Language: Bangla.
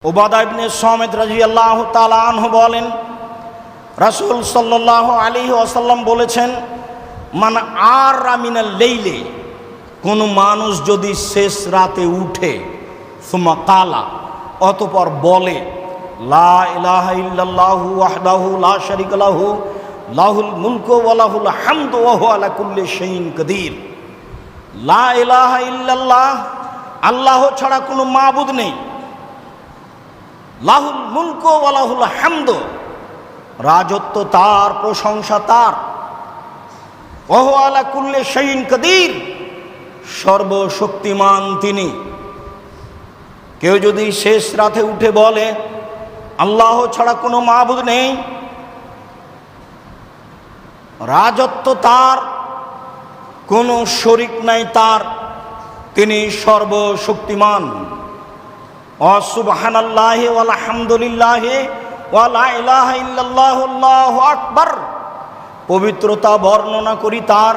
উবাদা ইবনে সামিত রাদিয়াল্লাহু তাআলা আনহু বলেন, রাসূল সাল্লাল্লাহু আলাইহি ওয়াসাল্লাম বলেছেন, মান আররা মিনাল লাইলি, কোন মানুষ যদি শেষ রাতে উঠে, সুম্মা কালা, অতঃপর বলে, লা ইলাহা ইল্লাল্লাহু ওয়াহদাহু লা শারীকা লাহু লাহুল মুলকু ওয়া লাহুল হামদু ওয়া হুয়া আলা কুল্লি শাইইন কাদির। লা ইলাহা ইল্লাল্লাহ, আল্লাহ ছাড়া কোনো মাবুদ নেই। লাহুল মুলকু ওয়া লাহুল হামদু, রাজত্ব তার, প্রশংসা তার। ওয়া হুয়া আলা কুল্লি শাইইন কাদির, সর্বশক্তিমান তিনি। কেউ যদি শেষ রাতে উঠে বলে আল্লাহ ছাড়া কোনো মাবুদ নেই, রাজত্ব তার, কোনো শরীক নাই তার, তিনি সর্বশক্তিমান। সুবহানাল্লাহি ওয়াল হামদুলিল্লাহি ওয়া লা ইলাহা ইল্লাল্লাহু আল্লাহু আকবার, পবিত্রতা বর্ণনা করি তার।